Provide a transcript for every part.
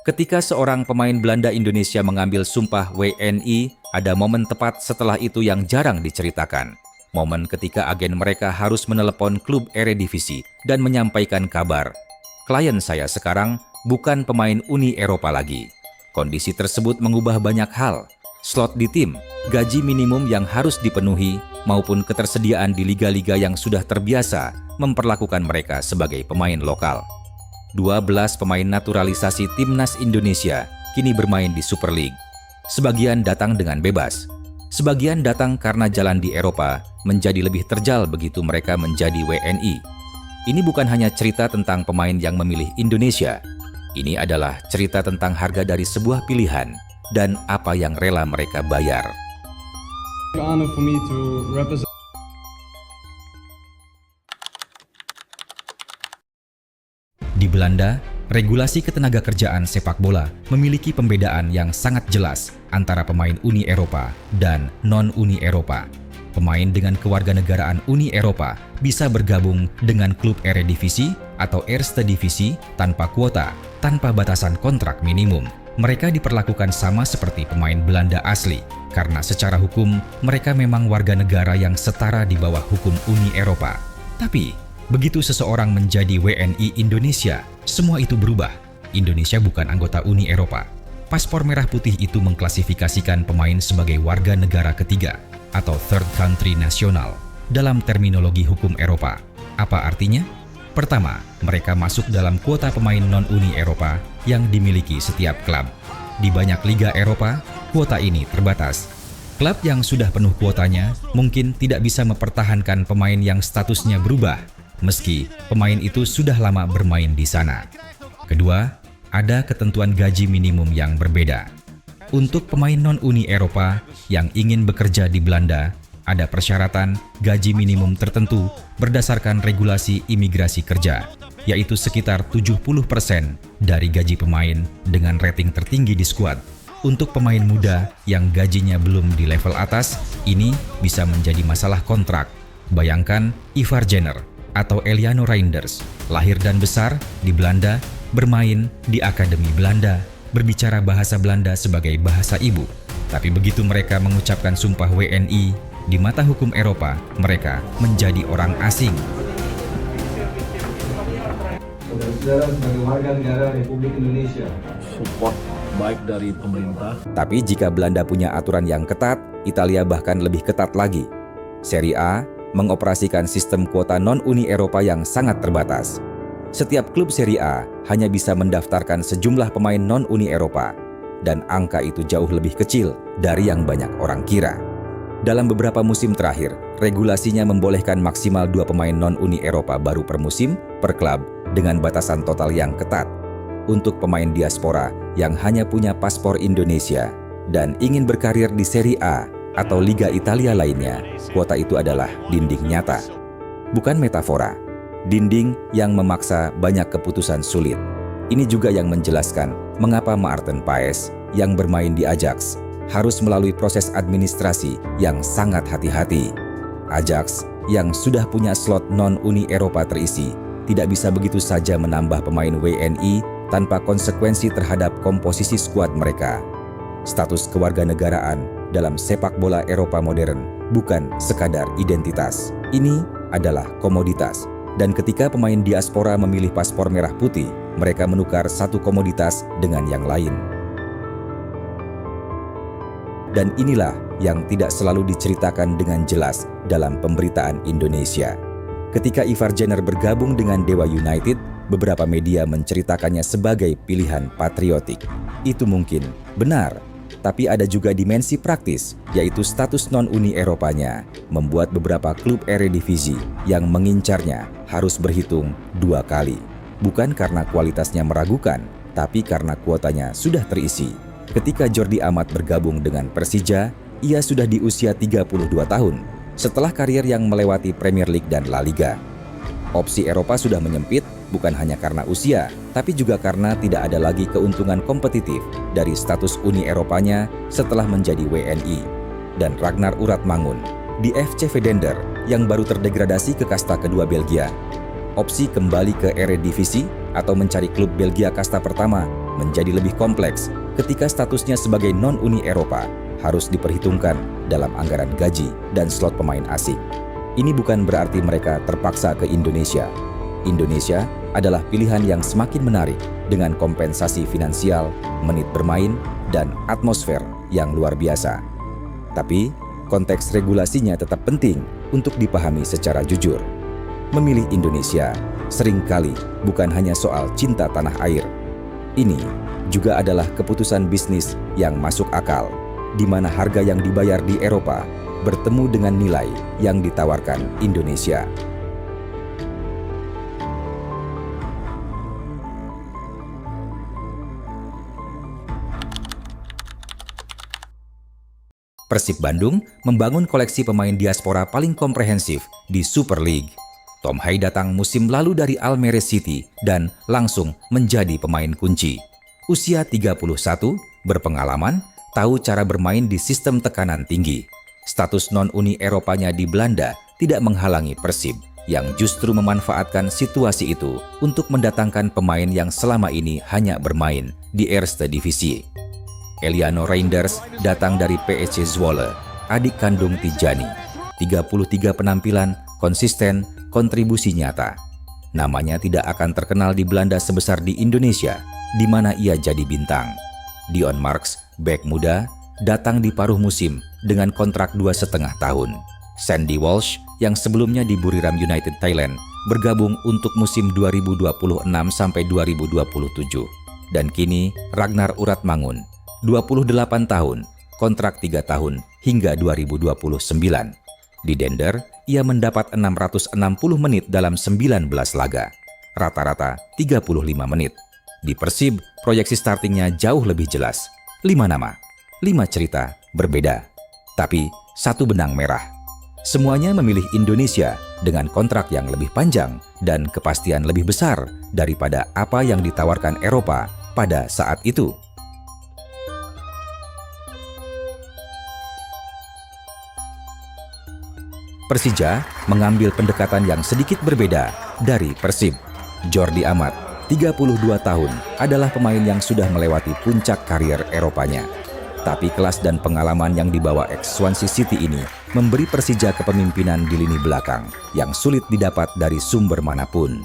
Ketika seorang pemain Belanda Indonesia mengambil sumpah WNI, ada momen tepat setelah itu yang jarang diceritakan. Momen ketika agen mereka harus menelepon klub Eredivisie dan menyampaikan kabar, "Klien saya sekarang bukan pemain Uni Eropa lagi." Kondisi tersebut mengubah banyak hal. Slot di tim, gaji minimum yang harus dipenuhi, maupun ketersediaan di liga-liga yang sudah terbiasa memperlakukan mereka sebagai pemain lokal. 12 pemain naturalisasi timnas Indonesia kini bermain di Super League. Sebagian datang dengan bebas. Sebagian datang karena jalan di Eropa menjadi lebih terjal begitu mereka menjadi WNI. Ini bukan hanya cerita tentang pemain yang memilih Indonesia. Ini adalah cerita tentang harga dari sebuah pilihan dan apa yang rela mereka bayar. Honor for me to represent. Di Belanda, regulasi ketenagakerjaan sepak bola memiliki pembedaan yang sangat jelas antara pemain Uni Eropa dan non-Uni Eropa. Pemain dengan kewarganegaraan Uni Eropa bisa bergabung dengan klub Eredivisie atau Eerste Divisie tanpa kuota, tanpa batasan kontrak minimum. Mereka diperlakukan sama seperti pemain Belanda asli, karena secara hukum mereka memang warga negara yang setara di bawah hukum Uni Eropa. Tapi, begitu seseorang menjadi WNI Indonesia, semua itu berubah. Indonesia bukan anggota Uni Eropa. Paspor merah putih itu mengklasifikasikan pemain sebagai warga negara ketiga atau third country national dalam terminologi hukum Eropa. Apa artinya? Pertama, mereka masuk dalam kuota pemain non-Uni Eropa yang dimiliki setiap klub. Di banyak liga Eropa, kuota ini terbatas. Klub yang sudah penuh kuotanya mungkin tidak bisa mempertahankan pemain yang statusnya berubah, meski pemain itu sudah lama bermain di sana. Kedua, ada ketentuan gaji minimum yang berbeda. Untuk pemain non-Uni Eropa yang ingin bekerja di Belanda, ada persyaratan gaji minimum tertentu berdasarkan regulasi imigrasi kerja, yaitu sekitar 70% dari gaji pemain dengan rating tertinggi di skuad. Untuk pemain muda yang gajinya belum di level atas, ini bisa menjadi masalah kontrak. Bayangkan Ivar Jenner atau Eliano Reinders, lahir dan besar di Belanda, bermain di Akademi Belanda, berbicara bahasa Belanda sebagai bahasa ibu. Tapi begitu mereka mengucapkan sumpah WNI, di mata hukum Eropa, mereka menjadi orang asing. Saudara-saudara sebagai warga negara Republik Indonesia, support baik dari pemerintah. Tapi jika Belanda punya aturan yang ketat, Italia bahkan lebih ketat lagi. Serie A mengoperasikan sistem kuota non-Uni Eropa yang sangat terbatas. Setiap klub Serie A hanya bisa mendaftarkan sejumlah pemain non-Uni Eropa, dan angka itu jauh lebih kecil dari yang banyak orang kira. Dalam beberapa musim terakhir, regulasinya membolehkan maksimal 2 pemain non-Uni Eropa baru per musim, per klub, dengan batasan total yang ketat. Untuk pemain diaspora yang hanya punya paspor Indonesia dan ingin berkarir di Serie A atau Liga Italia lainnya, kuota itu adalah dinding nyata. Bukan metafora, dinding yang memaksa banyak keputusan sulit. Ini juga yang menjelaskan mengapa Maarten Paes yang bermain di Ajax harus melalui proses administrasi yang sangat hati-hati. Ajax yang sudah punya slot non-Uni Eropa terisi, tidak bisa begitu saja menambah pemain WNI tanpa konsekuensi terhadap komposisi skuad mereka. Status kewarganegaraan dalam sepak bola Eropa modern bukan sekadar identitas. Ini adalah komoditas. Dan ketika pemain diaspora memilih paspor merah putih, mereka menukar satu komoditas dengan yang lain. Dan inilah yang tidak selalu diceritakan dengan jelas dalam pemberitaan Indonesia. Ketika Ivar Jenner bergabung dengan Dewa United, beberapa media menceritakannya sebagai pilihan patriotik. Itu mungkin benar, tapi ada juga dimensi praktis, yaitu status non-Uni Eropanya, membuat beberapa klub Eredivisie yang mengincarnya harus berhitung 2 kali. Bukan karena kualitasnya meragukan, tapi karena kuotanya sudah terisi. Ketika Jordi Amat bergabung dengan Persija, ia sudah di usia 32 tahun, setelah karier yang melewati Premier League dan La Liga. Opsi Eropa sudah menyempit, bukan hanya karena usia, tapi juga karena tidak ada lagi keuntungan kompetitif dari status Uni Eropanya setelah menjadi WNI. Dan Ragnar Uratmangun di FC Vedender yang baru terdegradasi ke kasta kedua Belgia. Opsi kembali ke Eredivisie atau mencari klub Belgia kasta pertama menjadi lebih kompleks ketika statusnya sebagai non-Uni Eropa harus diperhitungkan dalam anggaran gaji dan slot pemain asing. Ini bukan berarti mereka terpaksa ke Indonesia. Indonesia adalah pilihan yang semakin menarik dengan kompensasi finansial, menit bermain, dan atmosfer yang luar biasa. Tapi, konteks regulasinya tetap penting untuk dipahami secara jujur. Memilih Indonesia seringkali bukan hanya soal cinta tanah air. Ini juga adalah keputusan bisnis yang masuk akal, di mana harga yang dibayar di Eropa bertemu dengan nilai yang ditawarkan Indonesia. Persib Bandung membangun koleksi pemain diaspora paling komprehensif di Super League. Tom Hai datang musim lalu dari Almere City dan langsung menjadi pemain kunci. Usia 31, berpengalaman, tahu cara bermain di sistem tekanan tinggi. Status non-Uni Eropanya di Belanda tidak menghalangi Persib yang justru memanfaatkan situasi itu untuk mendatangkan pemain yang selama ini hanya bermain di Eerste Divisie. Eliano Reinders datang dari PSC Zwolle, adik kandung Tijani. 33 penampilan, konsisten, kontribusi nyata. Namanya tidak akan terkenal di Belanda sebesar di Indonesia, di mana ia jadi bintang. Dion Marks, bek muda, datang di paruh musim dengan kontrak 2,5 tahun. Sandy Walsh, yang sebelumnya di Buriram United Thailand, bergabung untuk musim 2026-2027. Dan kini Ragnar Uratmangun, 28 tahun, kontrak 3 tahun hingga 2029. Di Dender, ia mendapat 660 menit dalam 19 laga, rata-rata 35 menit. Di Persib, proyeksi startingnya jauh lebih jelas. 5 nama, 5 cerita berbeda, tapi satu benang merah. Semuanya memilih Indonesia dengan kontrak yang lebih panjang dan kepastian lebih besar daripada apa yang ditawarkan Eropa pada saat itu. Persija mengambil pendekatan yang sedikit berbeda dari Persib. Jordi Amat, 32 tahun, adalah pemain yang sudah melewati puncak karier Eropanya. Tapi kelas dan pengalaman yang dibawa ex-Swansea City ini memberi Persija kepemimpinan di lini belakang yang sulit didapat dari sumber manapun.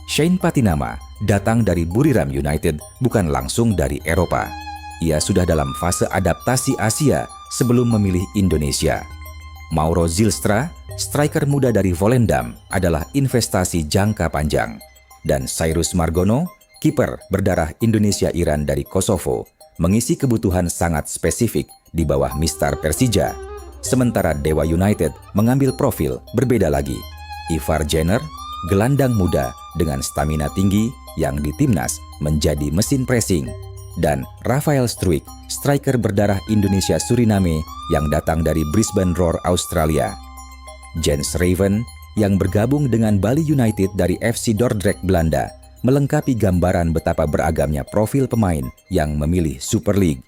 Shane Patinama datang dari Buriram United, bukan langsung dari Eropa. Ia sudah dalam fase adaptasi Asia sebelum memilih Indonesia. Mauro Zylstra, striker muda dari Volendam, adalah investasi jangka panjang. Dan Cyrus Margono, kiper berdarah Indonesia-Iran dari Kosovo, mengisi kebutuhan sangat spesifik di bawah Mistar Persija. Sementara Dewa United mengambil profil berbeda lagi. Ivar Jenner, gelandang muda dengan stamina tinggi yang di timnas menjadi mesin pressing. Dan Rafael Struijk, striker berdarah Indonesia-Suriname yang datang dari Brisbane Roar, Australia. Jens Raven, yang bergabung dengan Bali United dari FC Dordrecht, Belanda, melengkapi gambaran betapa beragamnya profil pemain yang memilih Super League.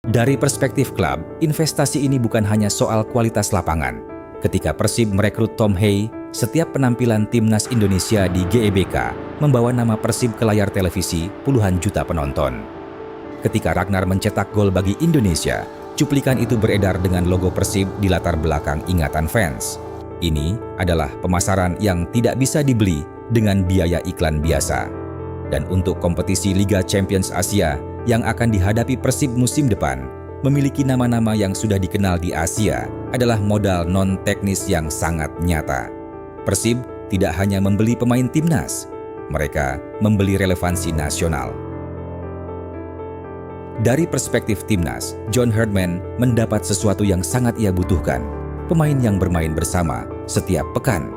Dari perspektif klub, investasi ini bukan hanya soal kualitas lapangan. Ketika Persib merekrut Tom Hai, setiap penampilan timnas Indonesia di GEBK membawa nama Persib ke layar televisi puluhan juta penonton. Ketika Ragnar mencetak gol bagi Indonesia, cuplikan itu beredar dengan logo Persib di latar belakang ingatan fans. Ini adalah pemasaran yang tidak bisa dibeli dengan biaya iklan biasa. Dan untuk kompetisi Liga Champions Asia yang akan dihadapi Persib musim depan, memiliki nama-nama yang sudah dikenal di Asia adalah modal non-teknis yang sangat nyata. Persib tidak hanya membeli pemain timnas, mereka membeli relevansi nasional. Dari perspektif timnas, John Herdman mendapat sesuatu yang sangat ia butuhkan, pemain yang bermain bersama setiap pekan.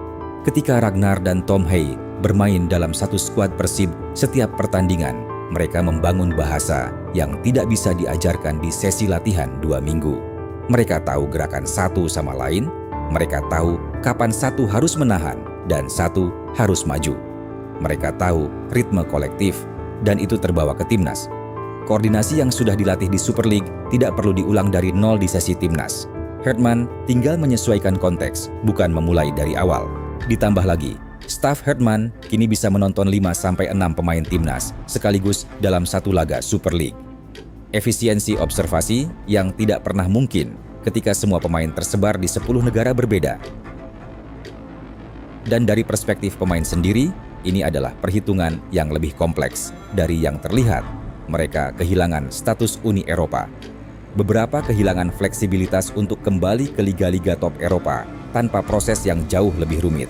Ketika Ragnar dan Tom Hai bermain dalam satu skuad Persib setiap pertandingan, mereka membangun bahasa yang tidak bisa diajarkan di sesi latihan 2 minggu. Mereka tahu gerakan satu sama lain, mereka tahu kapan satu harus menahan dan satu harus maju. Mereka tahu ritme kolektif dan itu terbawa ke timnas. Koordinasi yang sudah dilatih di Super League tidak perlu diulang dari nol di sesi timnas. Herdman tinggal menyesuaikan konteks, bukan memulai dari awal. Ditambah lagi, staf Herdman kini bisa menonton 5-6 pemain timnas sekaligus dalam satu laga Super League. Efisiensi observasi yang tidak pernah mungkin ketika semua pemain tersebar di 10 negara berbeda. Dan dari perspektif pemain sendiri, ini adalah perhitungan yang lebih kompleks dari yang terlihat. Mereka kehilangan status Uni Eropa. Beberapa kehilangan fleksibilitas untuk kembali ke liga-liga top Eropa tanpa proses yang jauh lebih rumit.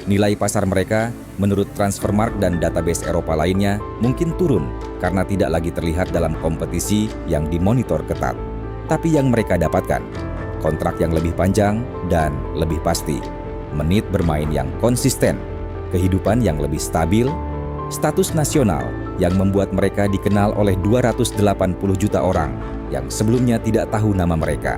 Nilai pasar mereka, menurut Transfermarkt dan database Eropa lainnya, mungkin turun karena tidak lagi terlihat dalam kompetisi yang dimonitor ketat. Tapi yang mereka dapatkan, kontrak yang lebih panjang dan lebih pasti, menit bermain yang konsisten, kehidupan yang lebih stabil, status nasional yang membuat mereka dikenal oleh 280 juta orang yang sebelumnya tidak tahu nama mereka.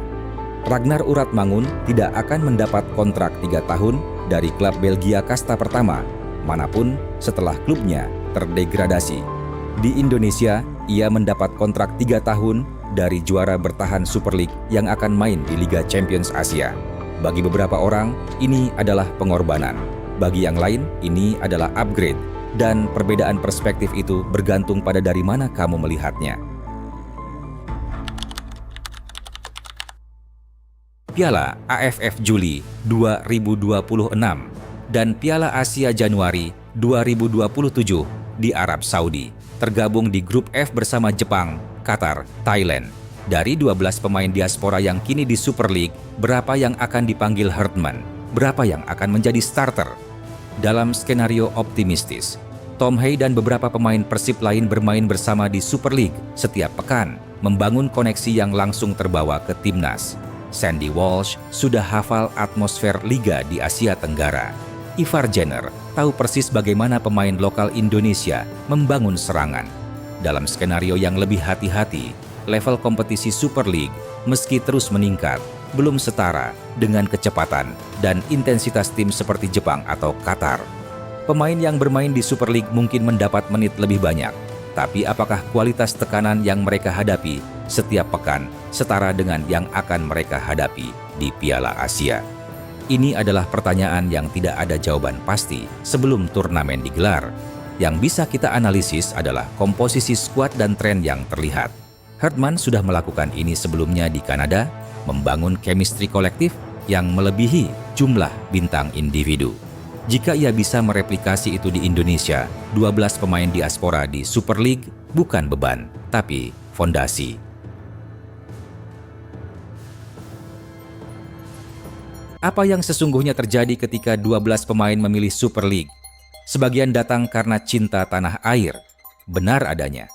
Ragnar Uratmangun tidak akan mendapat kontrak 3 tahun dari klub Belgia kasta pertama, manapun setelah klubnya terdegradasi. Di Indonesia, ia mendapat kontrak 3 tahun dari juara bertahan Super League yang akan main di Liga Champions Asia. Bagi beberapa orang, ini adalah pengorbanan. Bagi yang lain, ini adalah upgrade. Dan perbedaan perspektif itu bergantung pada dari mana kamu melihatnya. Piala AFF Juli 2026 dan Piala Asia Januari 2027 di Arab Saudi, tergabung di grup F bersama Jepang, Qatar, Thailand. Dari 12 pemain diaspora yang kini di Super League, berapa yang akan dipanggil Herdman? Berapa yang akan menjadi starter? Dalam skenario optimistis, Tom Hay dan beberapa pemain Persib lain bermain bersama di Super League setiap pekan, membangun koneksi yang langsung terbawa ke timnas. Sandy Walsh sudah hafal atmosfer Liga di Asia Tenggara. Ivar Jenner tahu persis bagaimana pemain lokal Indonesia membangun serangan. Dalam skenario yang lebih hati-hati, level kompetisi Super League meski terus meningkat, belum setara dengan kecepatan dan intensitas tim seperti Jepang atau Qatar. Pemain yang bermain di Super League mungkin mendapat menit lebih banyak, tapi apakah kualitas tekanan yang mereka hadapi setiap pekan setara dengan yang akan mereka hadapi di Piala Asia? Ini adalah pertanyaan yang tidak ada jawaban pasti sebelum turnamen digelar. Yang bisa kita analisis adalah komposisi skuad dan tren yang terlihat. Herdman sudah melakukan ini sebelumnya di Kanada, membangun chemistry kolektif yang melebihi jumlah bintang individu. Jika ia bisa mereplikasi itu di Indonesia, 12 pemain diaspora di Super League bukan beban, tapi fondasi. Apa yang sesungguhnya terjadi ketika 12 pemain memilih Super League? Sebagian datang karena cinta tanah air. Benar adanya.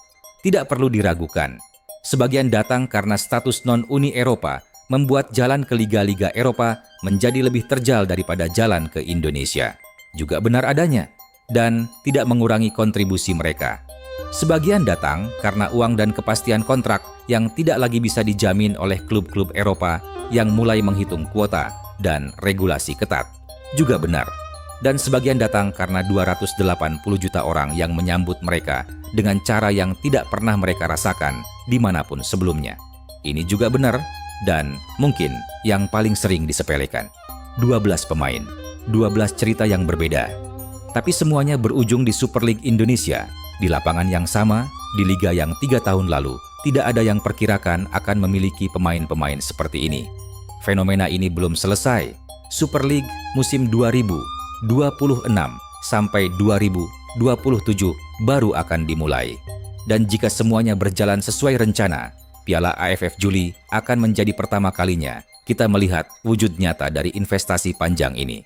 Tidak perlu diragukan. Sebagian datang karena status non-Uni Eropa membuat jalan ke liga-liga Eropa menjadi lebih terjal daripada jalan ke Indonesia. Juga benar adanya. Dan tidak mengurangi kontribusi mereka. Sebagian datang karena uang dan kepastian kontrak yang tidak lagi bisa dijamin oleh klub-klub Eropa yang mulai menghitung kuota dan regulasi ketat. Juga benar. Dan sebagian datang karena 280 juta orang yang menyambut mereka dengan cara yang tidak pernah mereka rasakan dimanapun sebelumnya. Ini juga benar dan mungkin yang paling sering disepelekan. 12 pemain, 12 cerita yang berbeda. Tapi semuanya berujung di Super League Indonesia, di lapangan yang sama, di liga yang 3 tahun lalu, tidak ada yang perkirakan akan memiliki pemain-pemain seperti ini. Fenomena ini belum selesai. Super League musim 2026 sampai 2027 baru akan dimulai. Dan jika semuanya berjalan sesuai rencana, Piala AFF Juli akan menjadi pertama kalinya kita melihat wujud nyata dari investasi panjang ini.